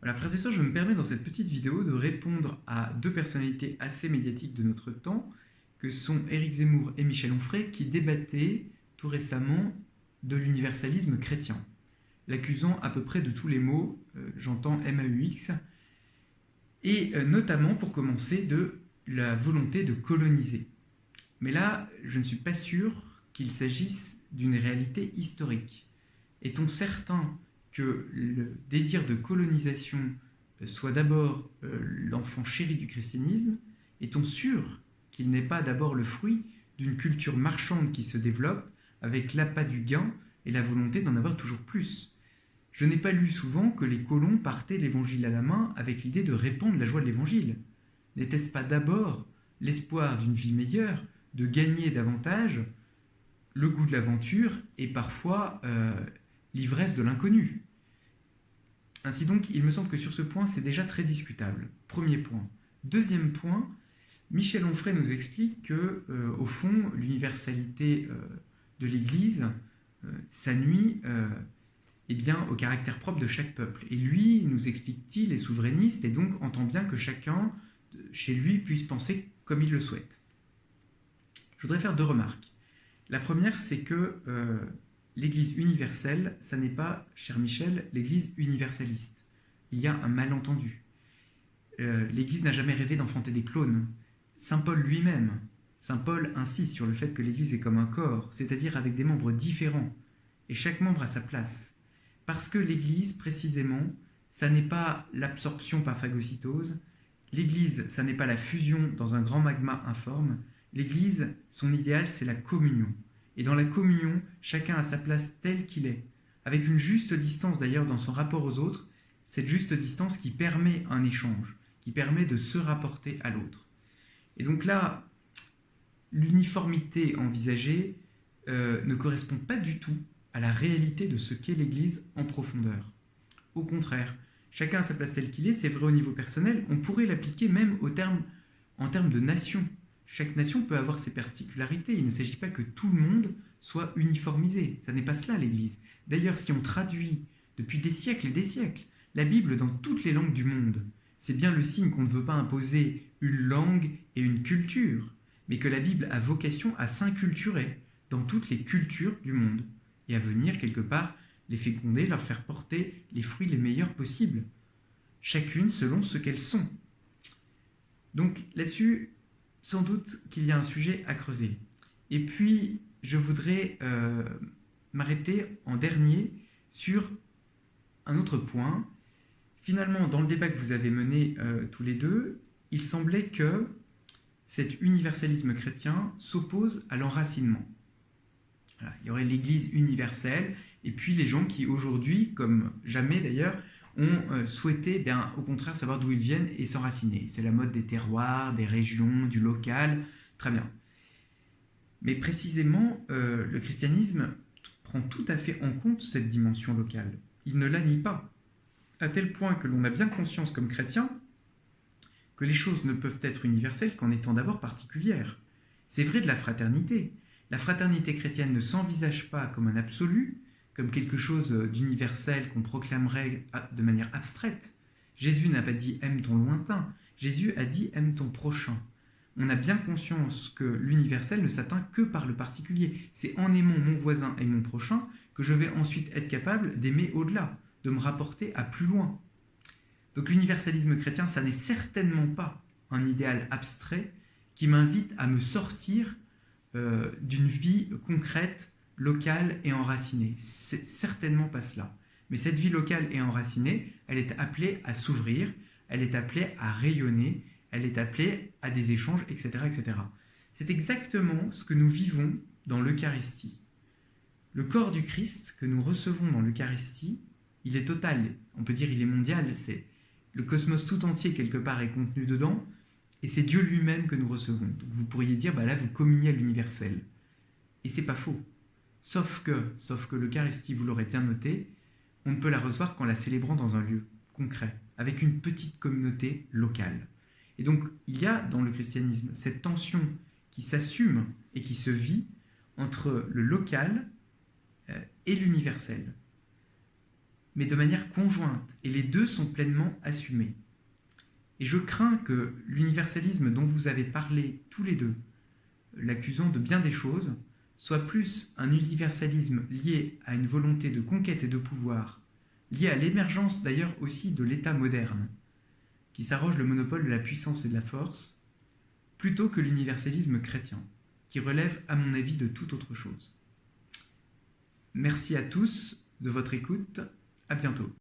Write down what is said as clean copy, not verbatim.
Voilà, frères et sœurs, je me permets dans cette petite vidéo de répondre à deux personnalités assez médiatiques de notre temps, que sont Éric Zemmour et Michel Onfray, qui débattaient tout récemment de l'universalisme chrétien, l'accusant à peu près de tous les maux, j'entends MAUX, et notamment, pour commencer, de la volonté de coloniser. Mais là, je ne suis pas sûr qu'il s'agisse d'une réalité historique. Est-on certain que le désir de colonisation soit d'abord l'enfant chéri du christianisme? Est-on sûr qu'il n'est pas d'abord le fruit d'une culture marchande qui se développe avec l'appât du gain et la volonté d'en avoir toujours plus? Je n'ai pas lu souvent que les colons partaient l'évangile à la main avec l'idée de répandre la joie de l'évangile. N'était-ce pas d'abord l'espoir d'une vie meilleure, de gagner davantage, le goût de l'aventure et parfois l'ivresse de l'inconnu? Ainsi donc, il me semble que sur ce point, c'est déjà très discutable. Premier point. Deuxième point, Michel Onfray nous explique que, au fond, l'universalité de l'Église, ça nuit au caractère propre de chaque peuple. Et lui, nous explique-t-il, est souverainiste et donc entend bien que chacun, chez lui, puisse penser comme il le souhaite. Je voudrais faire deux remarques. La première, c'est que l'Église universelle, ça n'est pas, cher Michel, l'Église universaliste. Il y a un malentendu. L'Église n'a jamais rêvé d'enfanter des clones. Saint Paul lui-même, Saint Paul insiste sur le fait que l'Église est comme un corps, c'est-à-dire avec des membres différents, et chaque membre a sa place. Parce que l'Église, précisément, ça n'est pas l'absorption par phagocytose, l'Église, ça n'est pas la fusion dans un grand magma informe, l'Église, son idéal, c'est la communion. Et dans la communion, chacun a sa place telle qu'il est, avec une juste distance d'ailleurs dans son rapport aux autres, cette juste distance qui permet un échange, qui permet de se rapporter à l'autre. Et donc là, l'uniformité envisagée ne correspond pas du tout à la réalité de ce qu'est l'Église en profondeur. Au contraire, chacun a sa place telle qu'il est, c'est vrai au niveau personnel, on pourrait l'appliquer même en termes de nation. Chaque nation peut avoir ses particularités, il ne s'agit pas que tout le monde soit uniformisé, ça n'est pas cela l'Église. D'ailleurs, si on traduit depuis des siècles et des siècles la Bible dans toutes les langues du monde, c'est bien le signe qu'on ne veut pas imposer une langue et une culture, mais que la Bible a vocation à s'inculturer dans toutes les cultures du monde et à venir quelque part les féconder, leur faire porter les fruits les meilleurs possibles, chacune selon ce qu'elles sont. Donc là-dessus, sans doute qu'il y a un sujet à creuser. Et puis, je voudrais m'arrêter en dernier sur un autre point. Finalement, dans le débat que vous avez mené tous les deux, il semblait que cet universalisme chrétien s'oppose à l'enracinement. Voilà, il y aurait l'Église universelle, et puis les gens qui aujourd'hui, comme jamais d'ailleurs, ont souhaité, au contraire, savoir d'où ils viennent et s'enraciner. C'est la mode des terroirs, des régions, du local, très bien. Mais précisément, le christianisme prend tout à fait en compte cette dimension locale. Il ne la nie pas, à tel point que l'on a bien conscience comme chrétien que les choses ne peuvent être universelles qu'en étant d'abord particulières. C'est vrai de la fraternité. La fraternité chrétienne ne s'envisage pas comme un absolu, comme quelque chose d'universel qu'on proclamerait de manière abstraite. Jésus n'a pas dit « aime ton lointain », Jésus a dit « aime ton prochain ». On a bien conscience que l'universel ne s'atteint que par le particulier. C'est en aimant mon voisin et mon prochain que je vais ensuite être capable d'aimer au-delà, de me rapporter à plus loin. Donc l'universalisme chrétien, ça n'est certainement pas un idéal abstrait qui m'invite à me sortir d'une vie concrète, locale et enracinée. C'est certainement pas cela. Mais cette vie locale et enracinée, elle est appelée à s'ouvrir, elle est appelée à rayonner, elle est appelée à des échanges, etc., etc. C'est exactement ce que nous vivons dans l'Eucharistie. Le corps du Christ que nous recevons dans l'Eucharistie, il est total, on peut dire il est mondial, c'est le cosmos tout entier quelque part est contenu dedans, et c'est Dieu lui-même que nous recevons. Donc vous pourriez dire, là vous communiez à l'universel. Et c'est pas faux. Sauf que l'Eucharistie, vous l'aurez bien noté, on ne peut la recevoir qu'en la célébrant dans un lieu concret, avec une petite communauté locale. Et donc, il y a dans le christianisme cette tension qui s'assume et qui se vit entre le local et l'universel. mais de manière conjointe, et les deux sont pleinement assumés. Et je crains que l'universalisme dont vous avez parlé tous les deux, l'accusant de bien des choses, soit plus un universalisme lié à une volonté de conquête et de pouvoir, lié à l'émergence d'ailleurs aussi de l'État moderne, qui s'arroge le monopole de la puissance et de la force, plutôt que l'universalisme chrétien, qui relève à mon avis de toute autre chose. Merci à tous de votre écoute, à bientôt.